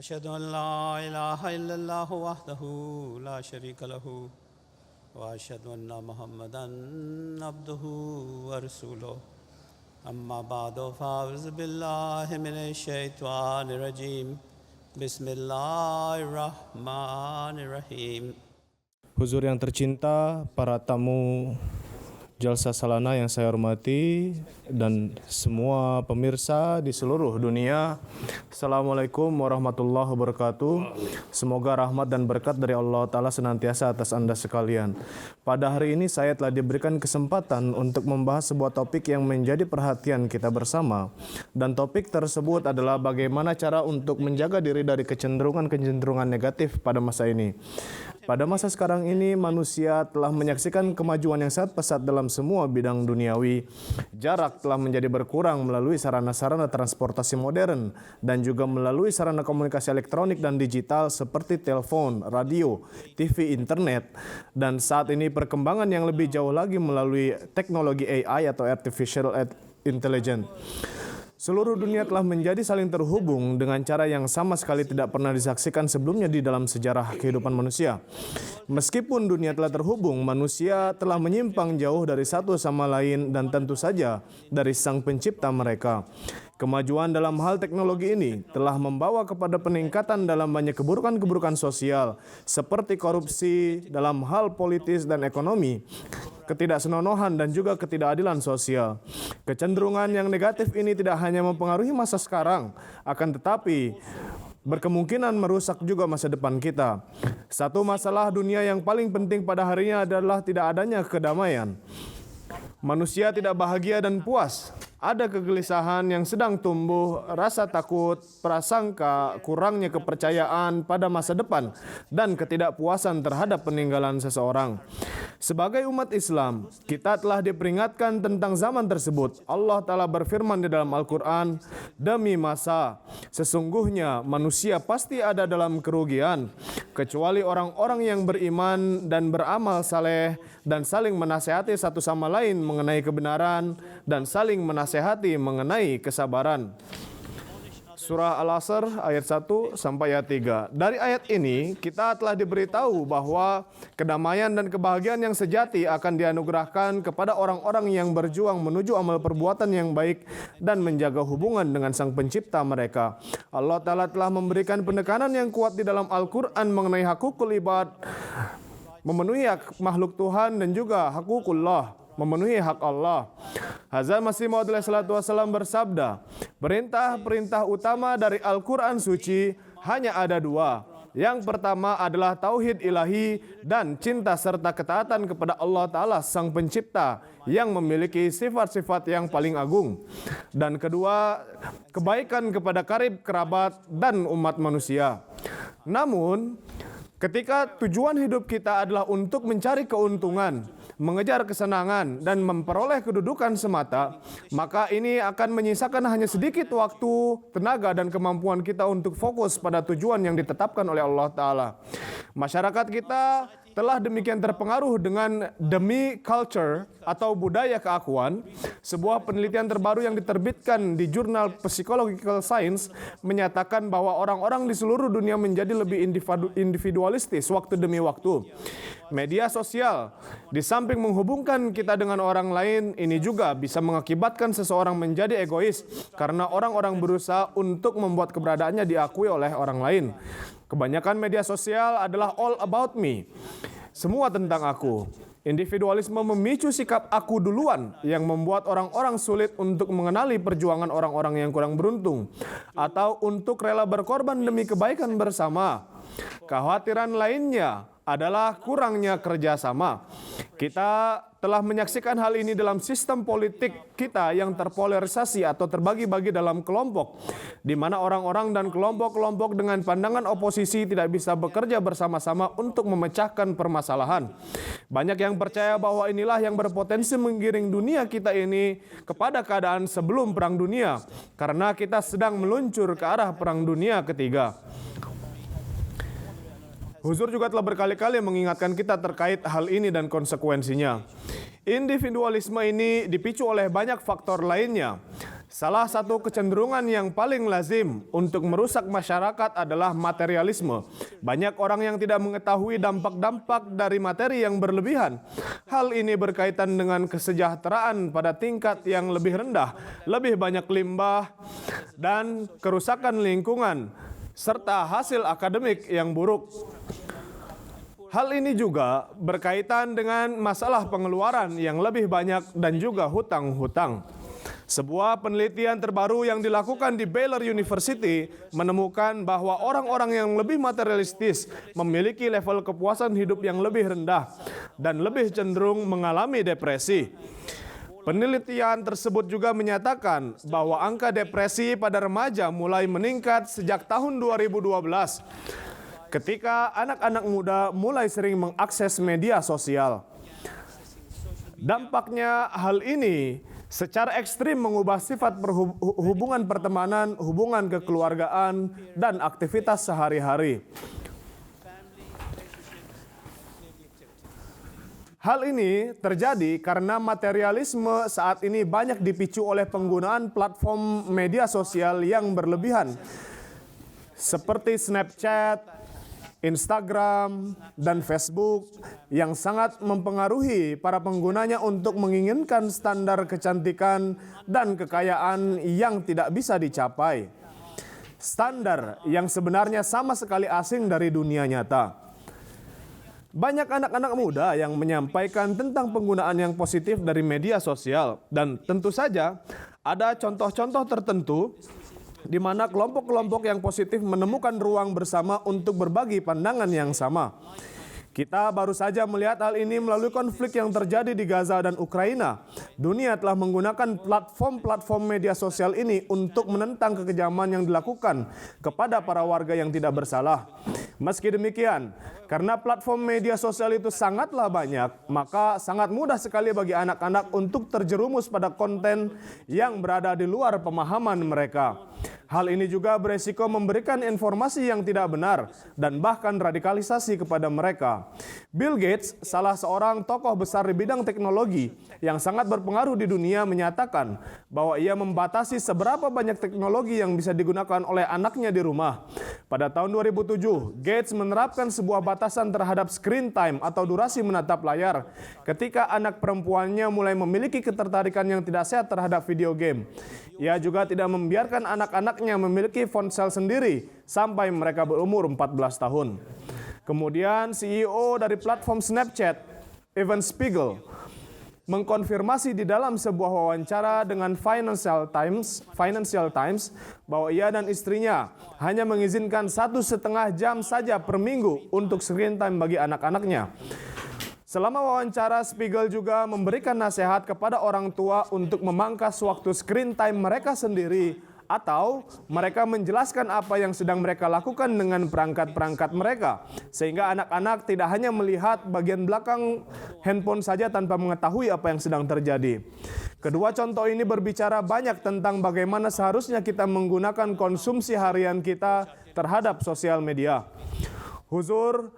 أشهد أن لا إله إلا الله وحده لا شريك له وأشهد أن محمدا عبده ورسوله أما بعد فأعوذ بالله من الشيطان الرجيم بسم الله الرحمن الرحيم. Huzur yang tercinta, para tamu Jalsa Salana yang saya hormati dan semua pemirsa di seluruh dunia. Assalamualaikum warahmatullahi wabarakatuh. Semoga rahmat dan berkat dari Allah Ta'ala senantiasa atas Anda sekalian. Pada hari ini saya telah diberikan kesempatan untuk membahas sebuah topik yang menjadi perhatian kita bersama. Dan topik tersebut adalah bagaimana cara untuk menjaga diri dari kecenderungan-kecenderungan negatif pada masa ini. Pada masa sekarang ini, manusia telah menyaksikan kemajuan yang sangat pesat dalam semua bidang duniawi. Jarak telah menjadi berkurang melalui sarana-sarana transportasi modern dan juga melalui sarana komunikasi elektronik dan digital seperti telepon, radio, TV, internet. Dan saat ini perkembangan yang lebih jauh lagi melalui teknologi AI atau Artificial Intelligence. Seluruh dunia telah menjadi saling terhubung dengan cara yang sama sekali tidak pernah disaksikan sebelumnya di dalam sejarah kehidupan manusia. Meskipun dunia telah terhubung, manusia telah menyimpang jauh dari satu sama lain dan tentu saja dari Sang Pencipta mereka. Kemajuan dalam hal teknologi ini telah membawa kepada peningkatan dalam banyak keburukan-keburukan sosial seperti korupsi dalam hal politis dan ekonomi, ketidaksenonohan dan juga ketidakadilan sosial. Kecenderungan yang negatif ini tidak hanya mempengaruhi masa sekarang, akan tetapi berkemungkinan merusak juga masa depan kita. Satu masalah dunia yang paling penting pada harinya adalah tidak adanya kedamaian. Manusia tidak bahagia dan puas. Ada kegelisahan yang sedang tumbuh, rasa takut, prasangka, kurangnya kepercayaan pada masa depan, dan ketidakpuasan terhadap peninggalan seseorang. Sebagai umat Islam, kita telah diperingatkan tentang zaman tersebut. Allah Ta'ala berfirman di dalam Al-Quran, demi masa, sesungguhnya manusia pasti ada dalam kerugian, kecuali orang-orang yang beriman dan beramal saleh, dan saling menasehati satu sama lain mengenai kebenaran, dan saling menasehati mengenai kesabaran. Surah Al-Asr ayat 1 sampai ayat 3. Dari ayat ini kita telah diberitahu bahwa kedamaian dan kebahagiaan yang sejati akan dianugerahkan kepada orang-orang yang berjuang menuju amal perbuatan yang baik dan menjaga hubungan dengan Sang Pencipta mereka. Allah Ta'ala telah memberikan penekanan yang kuat di dalam Al-Quran mengenai hakukul ibad, memenuhi hak makhluk Tuhan, dan juga hakukullah, memenuhi hak Allah. Hazrat Masih Maud SAW bersabda, perintah-perintah utama dari Al-Quran suci hanya ada dua. Yang pertama adalah tauhid ilahi dan cinta serta ketaatan kepada Allah Ta'ala Sang Pencipta yang memiliki sifat-sifat yang paling agung. Dan kedua, kebaikan kepada karib, kerabat, dan umat manusia. Namun, ketika tujuan hidup kita adalah untuk mencari keuntungan, mengejar kesenangan, dan memperoleh kedudukan semata, maka ini akan menyisakan hanya sedikit waktu, tenaga, dan kemampuan kita untuk fokus pada tujuan yang ditetapkan oleh Allah Ta'ala. Masyarakat kita telah demikian terpengaruh dengan demi culture atau budaya keakuan. Sebuah penelitian terbaru yang diterbitkan di jurnal Psychological Science menyatakan bahwa orang-orang di seluruh dunia menjadi lebih individualistis waktu demi waktu. Media sosial, di samping menghubungkan kita dengan orang lain, ini juga bisa mengakibatkan seseorang menjadi egois karena orang-orang berusaha untuk membuat keberadaannya diakui oleh orang lain. Kebanyakan media sosial adalah all about me, semua tentang aku. Individualisme memicu sikap aku duluan yang membuat orang-orang sulit untuk mengenali perjuangan orang-orang yang kurang beruntung atau untuk rela berkorban demi kebaikan bersama. Kekhawatiran lainnya adalah kurangnya kerjasama. Kita telah menyaksikan hal ini dalam sistem politik kita yang terpolarisasi atau terbagi-bagi dalam kelompok, di mana orang-orang dan kelompok-kelompok dengan pandangan oposisi tidak bisa bekerja bersama-sama untuk memecahkan permasalahan. Banyak yang percaya bahwa inilah yang berpotensi menggiring dunia kita ini kepada keadaan sebelum Perang Dunia, karena kita sedang meluncur ke arah Perang Dunia ketiga. Huzur juga telah berkali-kali mengingatkan kita terkait hal ini dan konsekuensinya. Individualisme ini dipicu oleh banyak faktor lainnya. Salah satu kecenderungan yang paling lazim untuk merusak masyarakat adalah materialisme. Banyak orang yang tidak mengetahui dampak-dampak dari materi yang berlebihan. Hal ini berkaitan dengan kesejahteraan pada tingkat yang lebih rendah, lebih banyak limbah, dan kerusakan lingkungan, serta hasil akademik yang buruk. Hal ini juga berkaitan dengan masalah pengeluaran yang lebih banyak dan juga hutang-hutang. Sebuah penelitian terbaru yang dilakukan di Baylor University menemukan bahwa orang-orang yang lebih materialistis memiliki level kepuasan hidup yang lebih rendah dan lebih cenderung mengalami depresi. Penelitian tersebut juga menyatakan bahwa angka depresi pada remaja mulai meningkat sejak tahun 2012 ketika anak-anak muda mulai sering mengakses media sosial. Dampaknya hal ini secara ekstrim mengubah sifat hubungan pertemanan, hubungan kekeluargaan, dan aktivitas sehari-hari. Hal ini terjadi karena materialisme saat ini banyak dipicu oleh penggunaan platform media sosial yang berlebihan, seperti Snapchat, Instagram, dan Facebook yang sangat mempengaruhi para penggunanya untuk menginginkan standar kecantikan dan kekayaan yang tidak bisa dicapai. Standar yang sebenarnya sama sekali asing dari dunia nyata. Banyak anak-anak muda yang menyampaikan tentang penggunaan yang positif dari media sosial, dan tentu saja ada contoh-contoh tertentu di mana kelompok-kelompok yang positif menemukan ruang bersama untuk berbagi pandangan yang sama. Kita baru saja melihat hal ini melalui konflik yang terjadi di Gaza dan Ukraina. Dunia telah menggunakan platform-platform media sosial ini untuk menentang kekejaman yang dilakukan kepada para warga yang tidak bersalah. Meski demikian, karena platform media sosial itu sangatlah banyak, maka sangat mudah sekali bagi anak-anak untuk terjerumus pada konten yang berada di luar pemahaman mereka. Hal ini juga beresiko memberikan informasi yang tidak benar dan bahkan radikalisasi kepada mereka. Bill Gates, salah seorang tokoh besar di bidang teknologi yang sangat berpengaruh di dunia, menyatakan bahwa ia membatasi seberapa banyak teknologi yang bisa digunakan oleh anaknya di rumah. Pada tahun 2007, Gates menerapkan sebuah batasan terhadap screen time atau durasi menatap layar ketika anak perempuannya mulai memiliki ketertarikan yang tidak sehat terhadap video game. Ia juga tidak membiarkan anak-anaknya memiliki ponsel sendiri sampai mereka berumur 14 tahun. Kemudian CEO dari platform Snapchat, Evan Spiegel, mengkonfirmasi di dalam sebuah wawancara dengan Financial Times bahwa ia dan istrinya hanya mengizinkan 1,5 jam saja per minggu untuk screen time bagi anak-anaknya. Selama wawancara, Spiegel juga memberikan nasihat kepada orang tua untuk memangkas waktu screen time mereka sendiri, atau mereka menjelaskan apa yang sedang mereka lakukan dengan perangkat-perangkat mereka, sehingga anak-anak tidak hanya melihat bagian belakang handphone saja tanpa mengetahui apa yang sedang terjadi. Kedua contoh ini berbicara banyak tentang bagaimana seharusnya kita menggunakan konsumsi harian kita terhadap sosial media. Huzur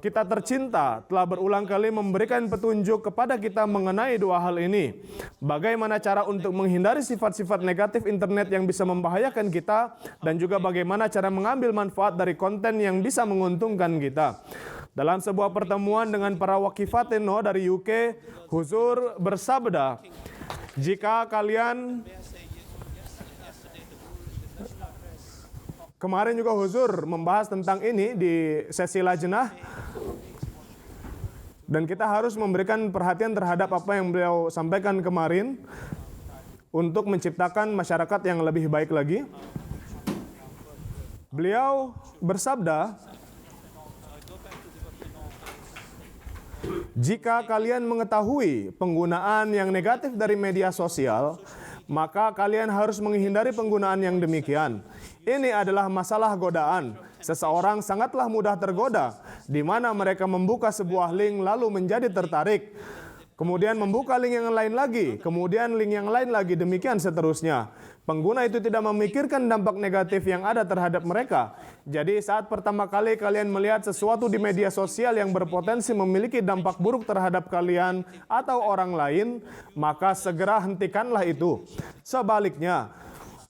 kita tercinta telah berulang kali memberikan petunjuk kepada kita mengenai dua hal ini. Bagaimana cara untuk menghindari sifat-sifat negatif internet yang bisa membahayakan kita, dan juga bagaimana cara mengambil manfaat dari konten yang bisa menguntungkan kita. Dalam sebuah pertemuan dengan para wakifatino dari UK, Huzur bersabda, jika kalian... Kemarin juga Huzur membahas tentang ini di sesi lajnah, dan kita harus memberikan perhatian terhadap apa yang beliau sampaikan kemarin untuk menciptakan masyarakat yang lebih baik lagi. Beliau bersabda, jika kalian mengetahui penggunaan yang negatif dari media sosial, maka kalian harus menghindari penggunaan yang demikian. Ini adalah masalah godaan. Seseorang sangatlah mudah tergoda, di mana mereka membuka sebuah link lalu menjadi tertarik. kemudian membuka link yang lain lagi, kemudian link yang lain lagi, demikian seterusnya. Pengguna itu tidak memikirkan dampak negatif yang ada terhadap mereka. Jadi saat pertama kali kalian melihat sesuatu di media sosial yang berpotensi memiliki dampak buruk terhadap kalian atau orang lain, maka segera hentikanlah itu. Sebaliknya,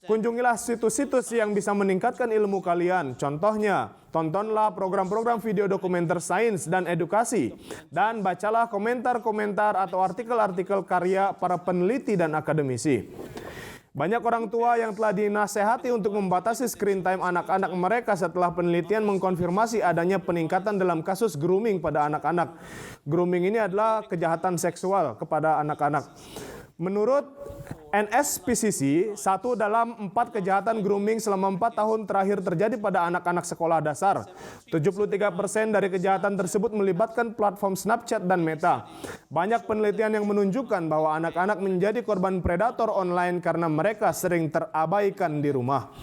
kunjungilah situs-situs yang bisa meningkatkan ilmu kalian. Contohnya, tontonlah program-program video dokumenter sains dan edukasi. Dan bacalah komentar-komentar atau artikel-artikel karya para peneliti dan akademisi. Banyak orang tua yang telah dinasehati untuk membatasi screen time anak-anak mereka setelah penelitian mengkonfirmasi adanya peningkatan dalam kasus grooming pada anak-anak. Grooming ini adalah kejahatan seksual kepada anak-anak. Menurut NSPCC, 1 dalam 4 kejahatan grooming selama 4 tahun terakhir terjadi pada anak-anak sekolah dasar. 73% dari kejahatan tersebut melibatkan platform Snapchat dan Meta. Banyak penelitian yang menunjukkan bahwa anak-anak menjadi korban predator online karena mereka sering terabaikan di rumah.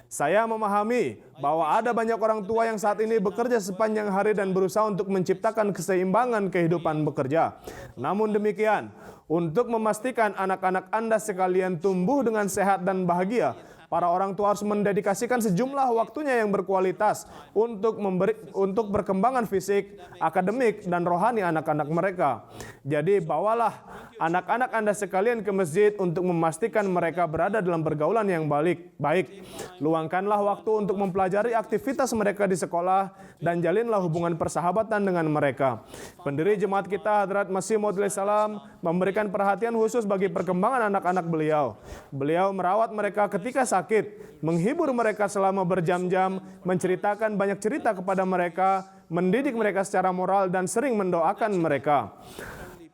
Saya memahami bahwa ada banyak orang tua yang saat ini bekerja sepanjang hari dan berusaha untuk menciptakan keseimbangan kehidupan bekerja. Namun demikian, untuk memastikan anak-anak Anda sekalian tumbuh dengan sehat dan bahagia, para orang tua harus mendedikasikan sejumlah waktunya yang berkualitas untuk perkembangan fisik, akademik, dan rohani anak-anak mereka. Jadi bawalah anak-anak Anda sekalian ke masjid untuk memastikan mereka berada dalam pergaulan yang baik. Luangkanlah waktu untuk mempelajari aktivitas mereka di sekolah dan jalinlah hubungan persahabatan dengan mereka. Pendiri jemaat kita, Hadrat Masih Maud salam, memberikan perhatian khusus bagi perkembangan anak-anak beliau. Beliau merawat mereka ketika sakit, menghibur mereka selama berjam-jam, menceritakan banyak cerita kepada mereka, mendidik mereka secara moral dan sering mendoakan mereka.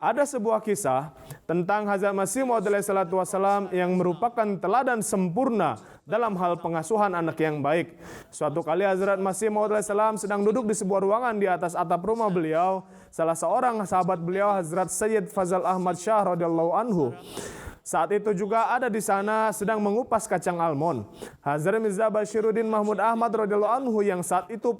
Ada sebuah kisah tentang Hazrat Masih Maud wassalam yang merupakan teladan sempurna dalam hal pengasuhan anak yang baik. Suatu kali Hazrat Masih Maud wassalam sedang duduk di sebuah ruangan di atas atap rumah beliau. Salah seorang sahabat beliau, Hazrat Sayyid Fazal Ahmad Shah radhiyallahu anhu, saat itu juga ada di sana sedang mengupas kacang almond. Hazrat Mirza Bashiruddin Mahmud Ahmad radhiyallahu anhu yang saat itu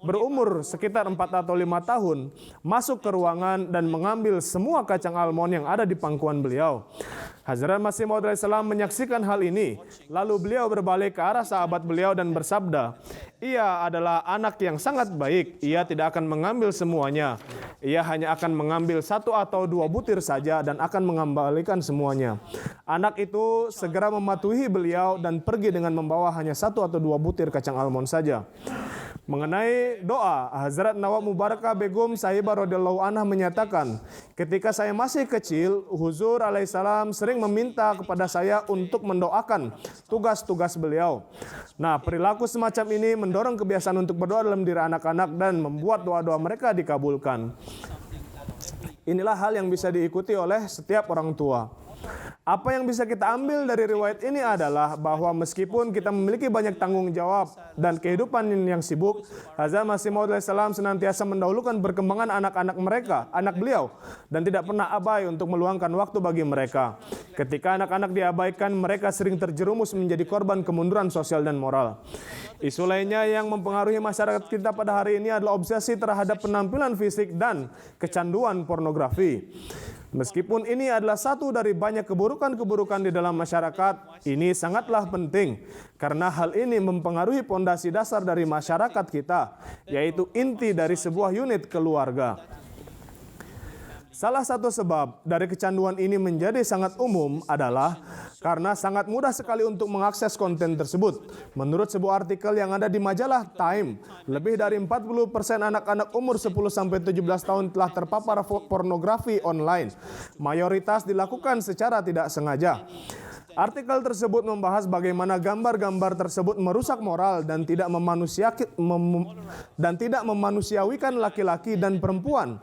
berumur sekitar 4 atau 5 tahun, masuk ke ruangan dan mengambil semua kacang almond yang ada di pangkuan beliau. Hazrat Masih Maud salam menyaksikan hal ini, lalu beliau berbalik ke arah sahabat beliau dan bersabda, "Ia adalah anak yang sangat baik, ia tidak akan mengambil semuanya. Ia hanya akan mengambil 1 atau 2 butir saja dan akan mengembalikan semuanya." Anak itu segera mematuhi beliau dan pergi dengan membawa hanya 1 atau 2 butir kacang almond saja. Mengenai doa, Hazrat Nawab Mubarakah Begum Sahibah radhiyallahu anha menyatakan, ketika saya masih kecil, Huzur alaihissalam sering meminta kepada saya untuk mendoakan tugas-tugas beliau. Nah, perilaku semacam ini mendorong kebiasaan untuk berdoa dalam diri anak-anak dan membuat doa-doa mereka dikabulkan. Inilah hal yang bisa diikuti oleh setiap orang tua. Apa yang bisa kita ambil dari riwayat ini adalah bahwa meskipun kita memiliki banyak tanggung jawab dan kehidupan yang sibuk, Hazrat Masih Maud salam senantiasa mendahulukan perkembangan anak-anak mereka, anak beliau, dan tidak pernah abai untuk meluangkan waktu bagi mereka. Ketika anak-anak diabaikan, mereka sering terjerumus menjadi korban kemunduran sosial dan moral. Isu lainnya yang mempengaruhi masyarakat kita pada hari ini adalah obsesi terhadap penampilan fisik dan kecanduan pornografi. Meskipun ini adalah satu dari banyak keburukan-keburukan di dalam masyarakat, ini sangatlah penting karena hal ini mempengaruhi pondasi dasar dari masyarakat kita, yaitu inti dari sebuah unit keluarga. Salah satu sebab dari kecanduan ini menjadi sangat umum adalah karena sangat mudah sekali untuk mengakses konten tersebut. Menurut sebuah artikel yang ada di majalah Time, lebih dari 40% anak-anak umur 10-17 tahun telah terpapar pornografi online. Mayoritas dilakukan secara tidak sengaja. Artikel tersebut membahas bagaimana gambar-gambar tersebut merusak moral dan tidak memanusiawikan laki-laki dan perempuan,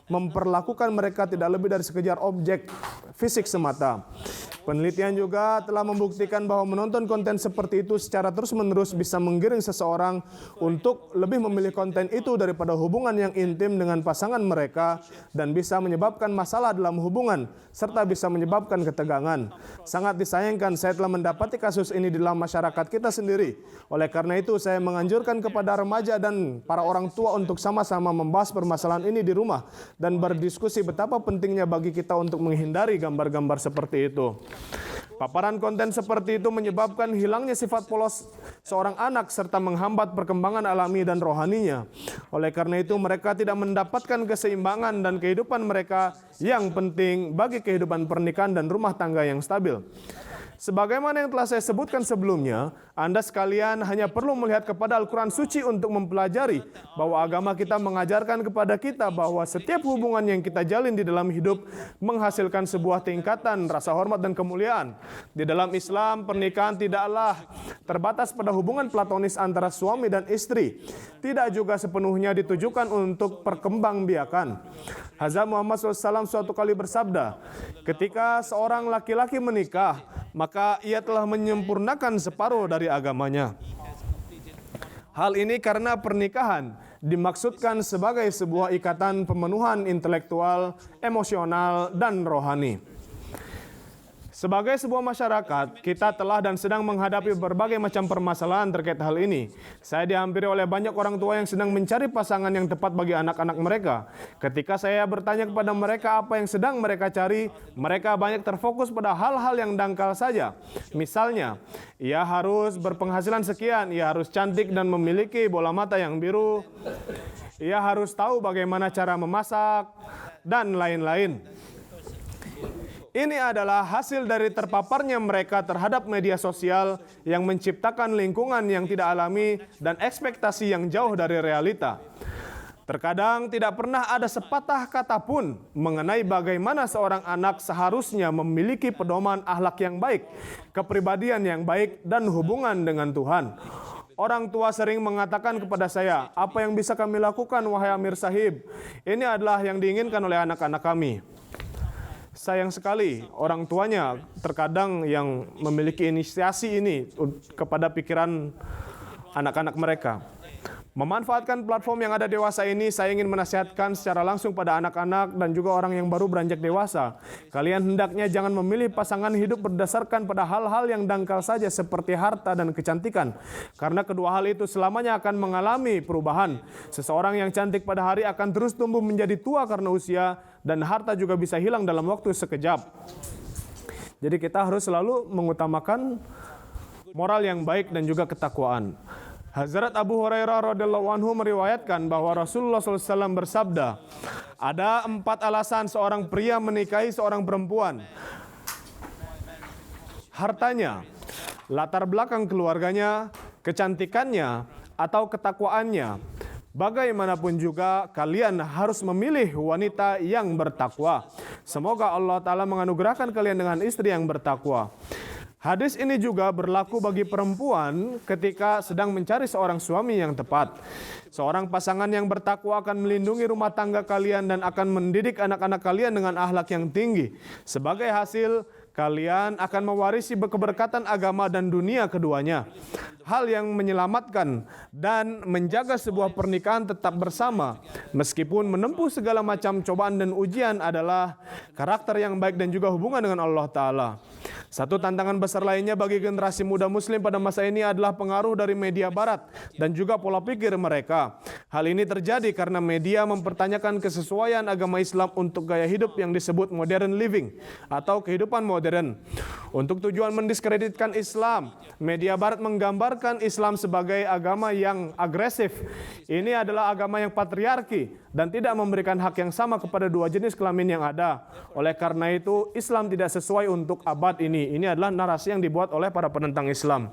memperlakukan mereka tidak lebih dari sekedar objek fisik semata. Penelitian juga telah membuktikan bahwa menonton konten seperti itu secara terus-menerus bisa menggiring seseorang untuk lebih memilih konten itu daripada hubungan yang intim dengan pasangan mereka dan bisa menyebabkan masalah dalam hubungan serta bisa menyebabkan ketegangan. Sangat disayangkan saya telah mendapati kasus ini di dalam masyarakat kita sendiri. Oleh karena itu saya menganjurkan kepada remaja dan para orang tua untuk sama-sama membahas permasalahan ini di rumah dan berdiskusi betapa pentingnya bagi kita untuk menghindari gambar-gambar seperti itu. Paparan konten seperti itu menyebabkan hilangnya sifat polos seorang anak serta menghambat perkembangan alami dan rohaninya. Oleh karena itu mereka tidak mendapatkan keseimbangan dan kehidupan mereka yang penting bagi kehidupan pernikahan dan rumah tangga yang stabil. Sebagaimana yang telah saya sebutkan sebelumnya, Anda sekalian hanya perlu melihat kepada Al-Quran Suci untuk mempelajari bahwa agama kita mengajarkan kepada kita bahwa setiap hubungan yang kita jalin di dalam hidup menghasilkan sebuah tingkatan rasa hormat dan kemuliaan. Di dalam Islam, pernikahan tidaklah terbatas pada hubungan platonis antara suami dan istri. Tidak juga sepenuhnya ditujukan untuk perkembangbiakan. Hazrat Muhammad SAW suatu kali bersabda, ketika seorang laki-laki menikah, maka ia telah menyempurnakan separuh dari agamanya. Hal ini karena pernikahan dimaksudkan sebagai sebuah ikatan pemenuhan intelektual, emosional, dan rohani. Sebagai sebuah masyarakat, kita telah dan sedang menghadapi berbagai macam permasalahan terkait hal ini. Saya dihampiri oleh banyak orang tua yang sedang mencari pasangan yang tepat bagi anak-anak mereka. Ketika saya bertanya kepada mereka apa yang sedang mereka cari, mereka banyak terfokus pada hal-hal yang dangkal saja. Misalnya, ia harus berpenghasilan sekian, ia harus cantik dan memiliki bola mata yang biru, ia harus tahu bagaimana cara memasak, dan lain-lain. Ini adalah hasil dari terpaparnya mereka terhadap media sosial yang menciptakan lingkungan yang tidak alami dan ekspektasi yang jauh dari realita. Terkadang tidak pernah ada sepatah kata pun mengenai bagaimana seorang anak seharusnya memiliki pedoman akhlak yang baik, kepribadian yang baik, dan hubungan dengan Tuhan. Orang tua sering mengatakan kepada saya, apa yang bisa kami lakukan wahai Amir Sahib? Ini adalah yang diinginkan oleh anak-anak kami. Sayang sekali, orang tuanya terkadang yang memiliki inisiasi ini kepada pikiran anak-anak mereka. Memanfaatkan platform yang ada dewasa ini, saya ingin menasihatkan secara langsung pada anak-anak dan juga orang yang baru beranjak dewasa. Kalian hendaknya jangan memilih pasangan hidup berdasarkan pada hal-hal yang dangkal saja seperti harta dan kecantikan. Karena kedua hal itu selamanya akan mengalami perubahan. Seseorang yang cantik pada hari akan terus tumbuh menjadi tua karena usia, dan harta juga bisa hilang dalam waktu sekejap. Jadi kita harus selalu mengutamakan moral yang baik dan juga ketakwaan. Hazrat Abu Hurairah radhiyallahu anhu meriwayatkan bahwa Rasulullah SAW bersabda, ada 4 alasan seorang pria menikahi seorang perempuan. Hartanya, latar belakang keluarganya, kecantikannya, atau ketakwaannya. Bagaimanapun juga kalian harus memilih wanita yang bertakwa. Semoga Allah Ta'ala menganugerahkan kalian dengan istri yang bertakwa. Hadis ini juga berlaku bagi perempuan ketika sedang mencari seorang suami yang tepat. Seorang pasangan yang bertakwa akan melindungi rumah tangga kalian dan akan mendidik anak-anak kalian dengan akhlak yang tinggi. Sebagai hasil, kalian akan mewarisi keberkatan agama dan dunia keduanya. Hal yang menyelamatkan dan menjaga sebuah pernikahan tetap bersama, meskipun menempuh segala macam cobaan dan ujian adalah karakter yang baik dan juga hubungan dengan Allah Ta'ala. Satu tantangan besar lainnya bagi generasi muda muslim pada masa ini adalah pengaruh dari media barat dan juga pola pikir mereka. Hal ini terjadi karena media mempertanyakan kesesuaian agama Islam untuk gaya hidup yang disebut modern living atau kehidupan modern. Untuk tujuan mendiskreditkan Islam, media barat menggambarkan Islam sebagai agama yang agresif. Ini adalah agama yang patriarki dan tidak memberikan hak yang sama kepada dua jenis kelamin yang ada. Oleh karena itu, Islam tidak sesuai untuk abad ini. Ini adalah narasi yang dibuat oleh para penentang Islam.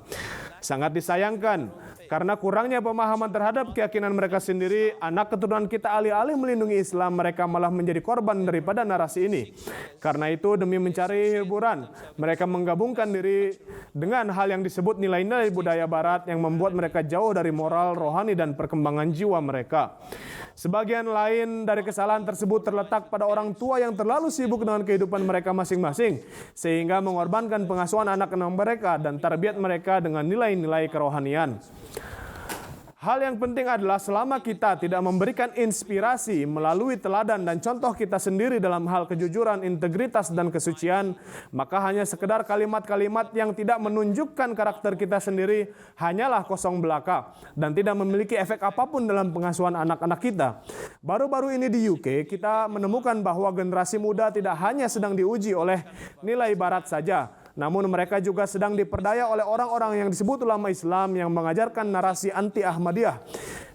Sangat disayangkan karena kurangnya pemahaman terhadap keyakinan mereka sendiri, anak keturunan kita alih-alih melindungi Islam, mereka malah menjadi korban daripada narasi ini. Karena itu, demi mencari hiburan, mereka menggabungkan diri dengan hal yang disebut nilai-nilai budaya barat yang membuat mereka jauh dari moral, rohani, dan perkembangan jiwa mereka. Sebagian lain dari kesalahan tersebut terletak pada orang tua yang terlalu sibuk dengan kehidupan mereka masing-masing, sehingga mengorbankan pengasuhan anak-anak mereka dan tarbiyat mereka dengan nilai-nilai kerohanian. Hal yang penting adalah selama kita tidak memberikan inspirasi melalui teladan dan contoh kita sendiri dalam hal kejujuran, integritas, dan kesucian, maka hanya sekedar kalimat-kalimat yang tidak menunjukkan karakter kita sendiri hanyalah kosong belaka dan tidak memiliki efek apapun dalam pengasuhan anak-anak kita. Baru-baru ini di UK, kita menemukan bahwa generasi muda tidak hanya sedang diuji oleh nilai barat saja, namun mereka juga sedang diperdaya oleh orang-orang yang disebut ulama Islam yang mengajarkan narasi anti-Ahmadiyah.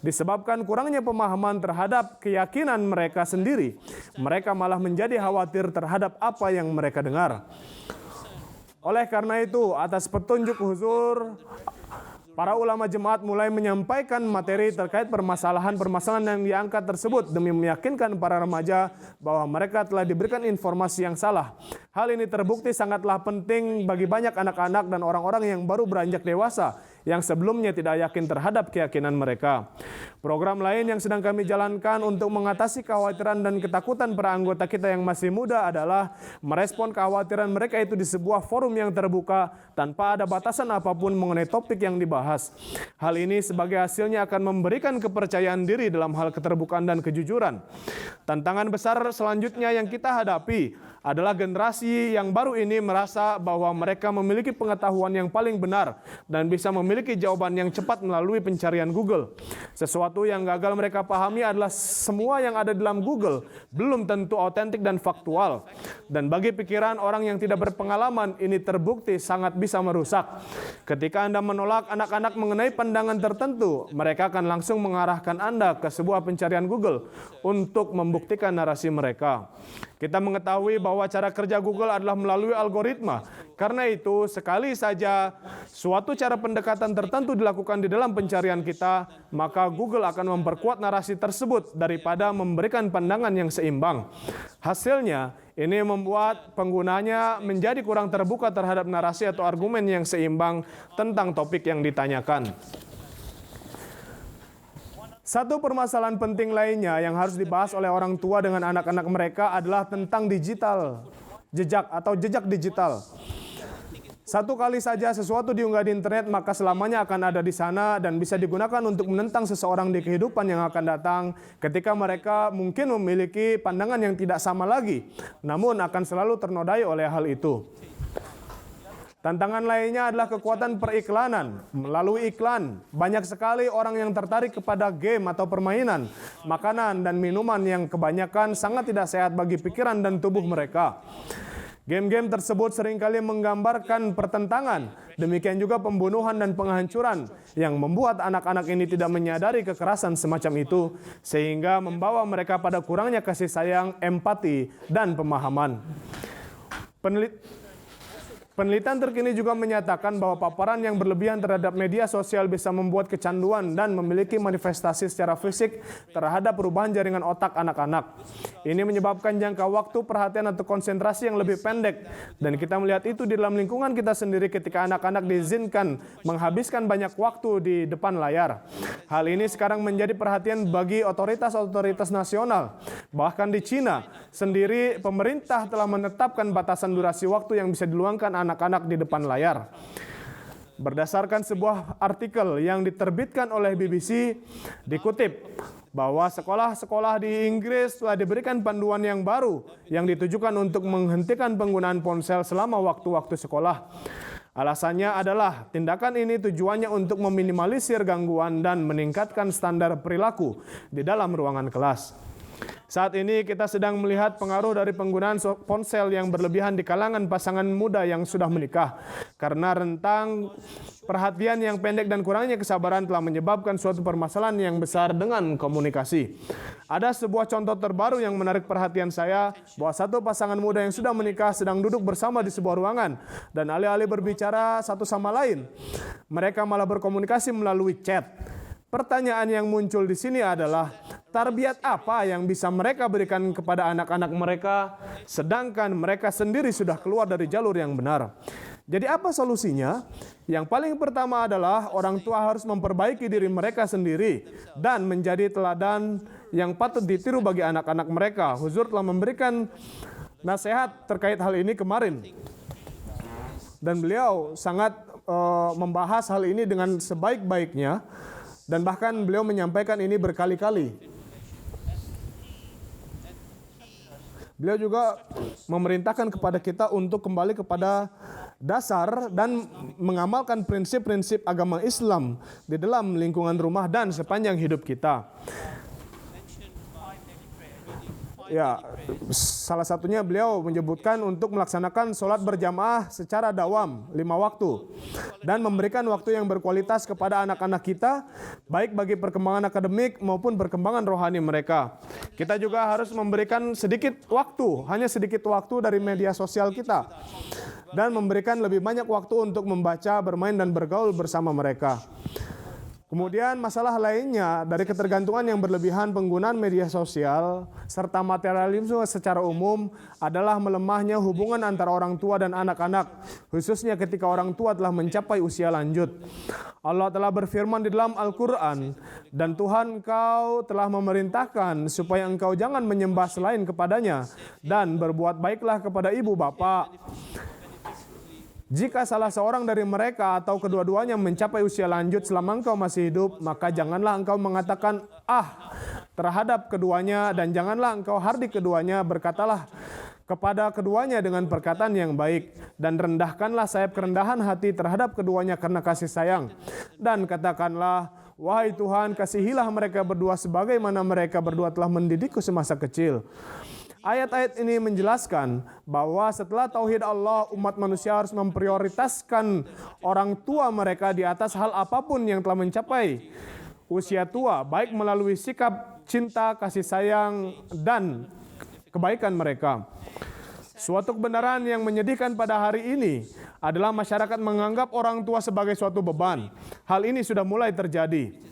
Disebabkan kurangnya pemahaman terhadap keyakinan mereka sendiri, mereka malah menjadi khawatir terhadap apa yang mereka dengar. Oleh karena itu, atas petunjuk Huzur, para ulama jemaat mulai menyampaikan materi terkait permasalahan-permasalahan yang diangkat tersebut demi meyakinkan para remaja bahwa mereka telah diberikan informasi yang salah. Hal ini terbukti sangatlah penting bagi banyak anak-anak dan orang-orang yang baru beranjak dewasa yang sebelumnya tidak yakin terhadap keyakinan mereka. Program lain yang sedang kami jalankan untuk mengatasi kekhawatiran dan ketakutan para anggota kita yang masih muda adalah merespon kekhawatiran mereka itu di sebuah forum yang terbuka tanpa ada batasan apapun mengenai topik yang dibahas. Hal ini sebagai hasilnya akan memberikan kepercayaan diri dalam hal keterbukaan dan kejujuran. Tantangan besar selanjutnya yang kita hadapi adalah generasi yang baru ini merasa bahwa mereka memiliki pengetahuan yang paling benar dan bisa memiliki jawaban yang cepat melalui pencarian Google. Sesuatu yang gagal mereka pahami adalah semua yang ada dalam Google belum tentu autentik dan faktual. Dan bagi pikiran orang yang tidak berpengalaman, ini terbukti sangat bisa merusak. Ketika Anda menolak anak-anak mengenai pandangan tertentu, mereka akan langsung mengarahkan Anda ke sebuah pencarian Google untuk membuktikan narasi mereka. Kita mengetahui bahwa cara kerja Google adalah melalui algoritma. Karena itu, sekali saja suatu cara pendekatan tertentu dilakukan di dalam pencarian kita, maka Google akan memperkuat narasi tersebut daripada memberikan pandangan yang seimbang. Hasilnya, ini membuat penggunanya menjadi kurang terbuka terhadap narasi atau argumen yang seimbang tentang topik yang ditanyakan. Satu permasalahan penting lainnya yang harus dibahas oleh orang tua dengan anak-anak mereka adalah tentang jejak digital. Satu kali saja sesuatu diunggah di internet, maka selamanya akan ada di sana dan bisa digunakan untuk menentang seseorang di kehidupan yang akan datang ketika mereka mungkin memiliki pandangan yang tidak sama lagi, namun akan selalu ternodai oleh hal itu. Tantangan lainnya adalah kekuatan periklanan. Melalui iklan, banyak sekali orang yang tertarik kepada game atau permainan, makanan, dan minuman yang kebanyakan sangat tidak sehat bagi pikiran dan tubuh mereka. Game-game tersebut seringkali menggambarkan pertentangan, demikian juga pembunuhan dan penghancuran yang membuat anak-anak ini tidak menyadari kekerasan semacam itu, sehingga membawa mereka pada kurangnya kasih sayang, empati, dan pemahaman. Penelitian terkini juga menyatakan bahwa paparan yang berlebihan terhadap media sosial bisa membuat kecanduan dan memiliki manifestasi secara fisik terhadap perubahan jaringan otak anak-anak. Ini menyebabkan jangka waktu perhatian atau konsentrasi yang lebih pendek, dan kita melihat itu di dalam lingkungan kita sendiri ketika anak-anak diizinkan menghabiskan banyak waktu di depan layar. Hal ini sekarang menjadi perhatian bagi otoritas-otoritas nasional. Bahkan di Cina sendiri, pemerintah telah menetapkan batasan durasi waktu yang bisa diluangkan anak-anak di depan layar. Berdasarkan sebuah artikel yang diterbitkan oleh BBC, dikutip bahwa sekolah-sekolah di Inggris telah diberikan panduan yang baru yang ditujukan untuk menghentikan penggunaan ponsel selama waktu-waktu sekolah. Alasannya adalah tindakan ini tujuannya untuk meminimalisir gangguan dan meningkatkan standar perilaku di dalam ruangan kelas. Saat ini kita sedang melihat pengaruh dari penggunaan ponsel yang berlebihan di kalangan pasangan muda yang sudah menikah. Karena rentang perhatian yang pendek dan kurangnya kesabaran telah menyebabkan suatu permasalahan yang besar dengan komunikasi. Ada sebuah contoh terbaru yang menarik perhatian saya, bahwa satu pasangan muda yang sudah menikah sedang duduk bersama di sebuah ruangan, dan alih-alih berbicara satu sama lain, mereka malah berkomunikasi melalui chat. Pertanyaan yang muncul di sini adalah, tarbiyat apa yang bisa mereka berikan kepada anak-anak mereka, sedangkan mereka sendiri sudah keluar dari jalur yang benar? Jadi apa solusinya? Yang paling pertama adalah orang tua harus memperbaiki diri mereka sendiri dan menjadi teladan yang patut ditiru bagi anak-anak mereka. Huzur telah memberikan nasihat terkait hal ini kemarin. Dan beliau sangat membahas hal ini dengan sebaik-baiknya. Dan bahkan beliau menyampaikan ini berkali-kali. Beliau juga memerintahkan kepada kita untuk kembali kepada dasar dan mengamalkan prinsip-prinsip agama Islam di dalam lingkungan rumah dan sepanjang hidup kita. Ya, salah satunya beliau menyebutkan untuk melaksanakan sholat berjamaah secara dawam 5 waktu dan memberikan waktu yang berkualitas kepada anak-anak kita, baik bagi perkembangan akademik maupun perkembangan rohani mereka. Kita juga harus memberikan sedikit waktu, hanya sedikit waktu dari media sosial kita, dan memberikan lebih banyak waktu untuk membaca, bermain, dan bergaul bersama mereka. Kemudian masalah lainnya dari ketergantungan yang berlebihan penggunaan media sosial serta materialisme secara umum adalah melemahnya hubungan antara orang tua dan anak-anak, khususnya ketika orang tua telah mencapai usia lanjut. Allah telah berfirman di dalam Al-Quran, dan Tuhan engkau telah memerintahkan supaya engkau jangan menyembah selain kepadanya dan berbuat baiklah kepada ibu bapa. Jika salah seorang dari mereka atau kedua-duanya mencapai usia lanjut selama engkau masih hidup, maka janganlah engkau mengatakan terhadap keduanya, dan janganlah engkau hardik keduanya. Berkatalah kepada keduanya dengan perkataan yang baik, dan rendahkanlah sayap kerendahan hati terhadap keduanya karena kasih sayang. Dan katakanlah, wahai Tuhan, kasihilah mereka berdua sebagaimana mereka berdua telah mendidikku semasa kecil. Ayat-ayat ini menjelaskan bahwa setelah tauhid Allah, umat manusia harus memprioritaskan orang tua mereka di atas hal apapun yang telah mencapai usia tua, baik melalui sikap cinta, kasih sayang, dan kebaikan mereka. Suatu kebenaran yang menyedihkan pada hari ini adalah masyarakat menganggap orang tua sebagai suatu beban. Hal ini sudah mulai terjadi.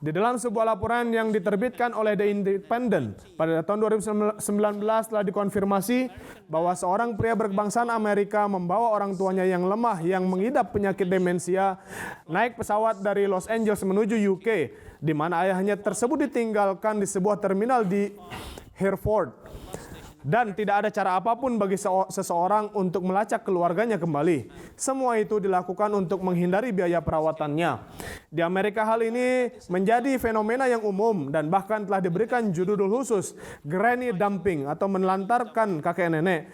Di dalam sebuah laporan yang diterbitkan oleh The Independent pada tahun 2019 telah dikonfirmasi bahwa seorang pria berkebangsaan Amerika membawa orang tuanya yang lemah yang mengidap penyakit demensia naik pesawat dari Los Angeles menuju UK, di mana ayahnya tersebut ditinggalkan di sebuah terminal di Hereford. Dan tidak ada cara apapun bagi seseorang untuk melacak keluarganya kembali. Semua itu dilakukan untuk menghindari biaya perawatannya. Di Amerika hal ini menjadi fenomena yang umum dan bahkan telah diberikan judul khusus granny dumping atau menelantarkan kakek nenek.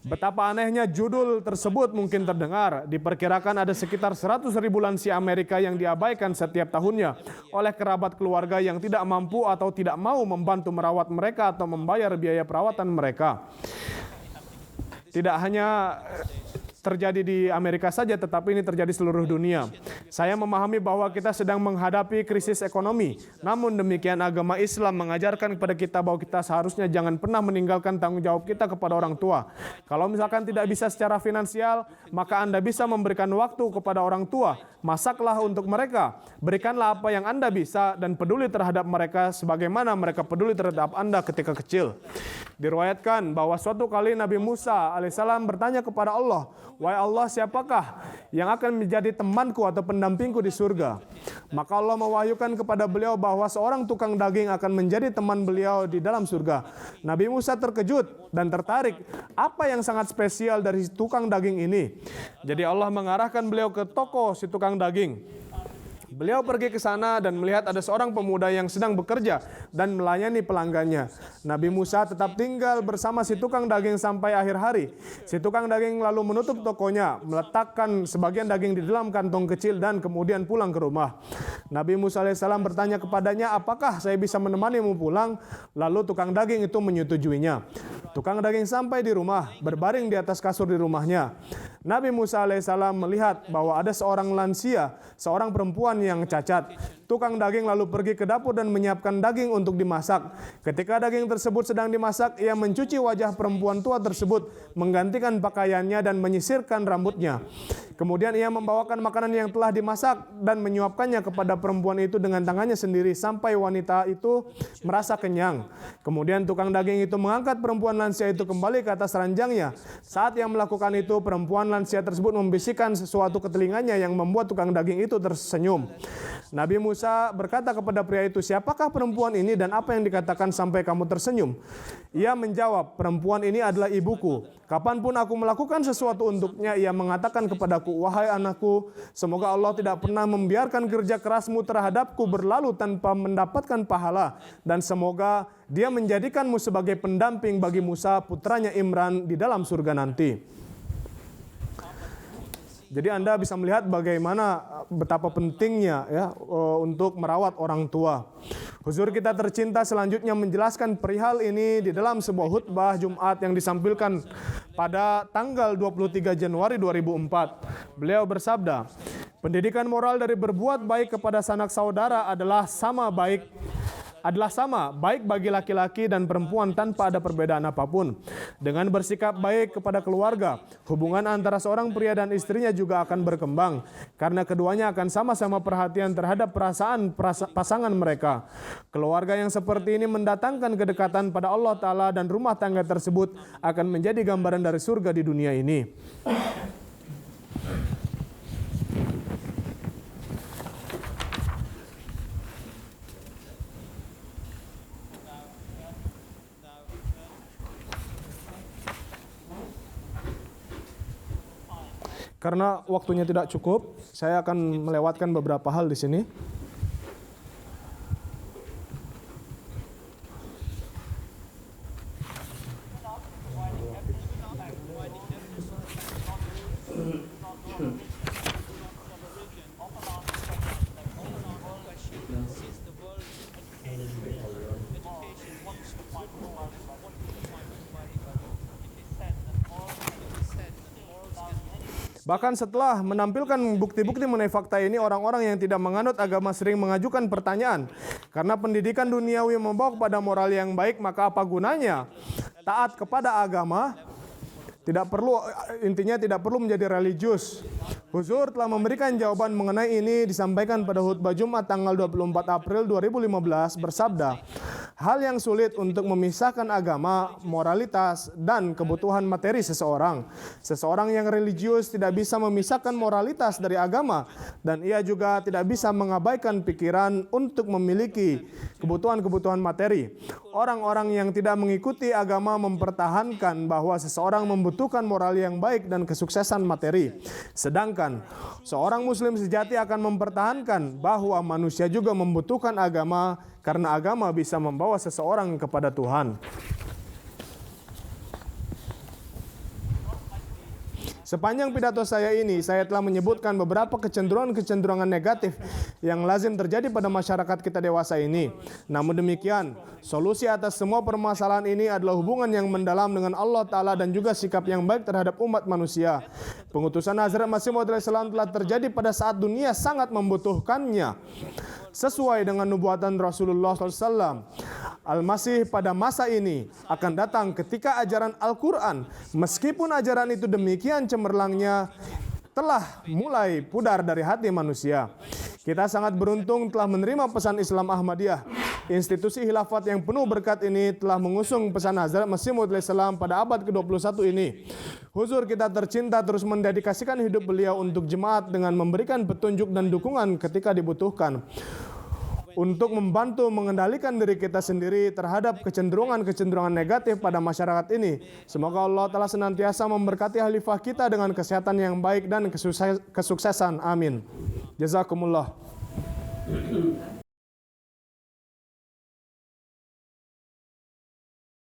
Betapa anehnya judul tersebut mungkin terdengar. Diperkirakan ada sekitar 100.000 lansia Amerika yang diabaikan setiap tahunnya oleh kerabat keluarga yang tidak mampu atau tidak mau membantu merawat mereka atau membayar biaya perawatan mereka. Tidak hanya terjadi di Amerika saja, tetapi ini terjadi seluruh dunia. Saya memahami bahwa kita sedang menghadapi krisis ekonomi. Namun demikian agama Islam mengajarkan kepada kita bahwa kita seharusnya jangan pernah meninggalkan tanggung jawab kita kepada orang tua. Kalau misalkan tidak bisa secara finansial, maka Anda bisa memberikan waktu kepada orang tua. Masaklah untuk mereka. Berikanlah apa yang Anda bisa dan peduli terhadap mereka sebagaimana mereka peduli terhadap Anda ketika kecil. Diriwayatkan bahwa suatu kali Nabi Musa alaihissalam bertanya kepada Allah, wahai Allah, siapakah yang akan menjadi temanku atau pendampingku di surga? Maka Allah mewahyukan kepada beliau bahwa seorang tukang daging akan menjadi teman beliau di dalam surga. Nabi Musa terkejut dan tertarik. Apa yang sangat spesial dari tukang daging ini? Jadi Allah mengarahkan beliau ke toko si tukang daging. Beliau pergi ke sana dan melihat ada seorang pemuda yang sedang bekerja dan melayani pelanggannya. Nabi Musa tetap tinggal bersama si tukang daging sampai akhir hari. Si tukang daging lalu menutup tokonya, meletakkan sebagian daging di dalam kantong kecil dan kemudian pulang ke rumah. Nabi Musa alaihissalam bertanya kepadanya, apakah saya bisa menemanimu pulang? Lalu tukang daging itu menyetujuinya. Tukang daging sampai di rumah, berbaring di atas kasur di rumahnya. Nabi Musa alaihissalam melihat bahwa ada seorang lansia, seorang perempuan yang cacat. Tukang daging lalu pergi ke dapur dan menyiapkan daging untuk dimasak. Ketika daging tersebut sedang dimasak, ia mencuci wajah perempuan tua tersebut, menggantikan pakaiannya dan menyisirkan rambutnya. Kemudian ia membawakan makanan yang telah dimasak dan menyuapkannya kepada perempuan itu dengan tangannya sendiri sampai wanita itu merasa kenyang. Kemudian tukang daging itu mengangkat perempuan lansia itu kembali ke atas ranjangnya. Saat yang melakukan itu, perempuan lansia tersebut membisikkan sesuatu ke telinganya yang membuat tukang daging itu tersenyum. Nabi Musa berkata kepada pria itu, "Siapakah perempuan ini dan apa yang dikatakan sampai kamu tersenyum?" Ia menjawab, "Perempuan ini adalah ibuku. Kapanpun aku melakukan sesuatu untuknya, ia mengatakan kepadaku, 'Wahai anakku, semoga Allah tidak pernah membiarkan kerja kerasmu terhadapku berlalu tanpa mendapatkan pahala, dan semoga Dia menjadikanmu sebagai pendamping bagi Musa putranya Imran di dalam surga nanti.'" Jadi Anda bisa melihat bagaimana betapa pentingnya ya untuk merawat orang tua. Huzur kita tercinta selanjutnya menjelaskan perihal ini di dalam sebuah khutbah Jumat yang disampaikan pada tanggal 23 Januari 2004. Beliau bersabda, "Pendidikan moral dari berbuat baik kepada sanak saudara adalah sama baik bagi laki-laki dan perempuan tanpa ada perbedaan apapun. Dengan bersikap baik kepada keluarga, hubungan antara seorang pria dan istrinya juga akan berkembang karena keduanya akan sama-sama perhatian terhadap perasaan pasangan mereka. Keluarga yang seperti ini mendatangkan kedekatan pada Allah Ta'ala dan rumah tangga tersebut akan menjadi gambaran dari surga di dunia ini." Karena waktunya tidak cukup, saya akan melewatkan beberapa hal di sini. Bahkan setelah menampilkan bukti-bukti mengenai fakta ini, orang-orang yang tidak menganut agama sering mengajukan pertanyaan. Karena pendidikan duniawi membawa kepada moral yang baik, maka apa gunanya taat kepada agama? Tidak perlu menjadi religius. Huzur telah memberikan jawaban mengenai ini disampaikan pada khutbah Jumat tanggal 24 April 2015 bersabda, "Hal yang sulit untuk memisahkan agama, moralitas, dan kebutuhan materi seseorang. Seseorang yang religius tidak bisa memisahkan moralitas dari agama, dan ia juga tidak bisa mengabaikan pikiran untuk memiliki kebutuhan-kebutuhan materi. Orang-orang yang tidak mengikuti agama mempertahankan bahwa seseorang membutuhkan moral yang baik dan kesuksesan materi. Sedangkan seorang muslim sejati akan mempertahankan bahwa manusia juga membutuhkan agama karena agama bisa membawa seseorang kepada Tuhan." Sepanjang pidato saya ini, saya telah menyebutkan beberapa kecenderungan-kecenderungan negatif yang lazim terjadi pada masyarakat kita dewasa ini. Namun demikian, solusi atas semua permasalahan ini adalah hubungan yang mendalam dengan Allah Ta'ala dan juga sikap yang baik terhadap umat manusia. Pengutusan Hazrat Masih Maud SAW telah terjadi pada saat dunia sangat membutuhkannya. Sesuai dengan nubuatan Rasulullah SAW, Al-Masih pada masa ini akan datang ketika ajaran Al-Quran, meskipun ajaran itu demikian cemerlangnya, telah mulai pudar dari hati manusia. Kita sangat beruntung telah menerima pesan Islam Ahmadiyah. Institusi khilafat yang penuh berkat ini telah mengusung pesan Hazrat Masih Maud SAW pada abad ke-21 ini. Huzur kita tercinta terus mendedikasikan hidup beliau untuk jemaat dengan memberikan petunjuk dan dukungan ketika dibutuhkan, untuk membantu mengendalikan diri kita sendiri terhadap kecenderungan-kecenderungan negatif pada masyarakat ini. Semoga Allah Ta'ala senantiasa memberkati khalifah kita dengan kesehatan yang baik dan kesuksesan. Amin. Jazakumullah.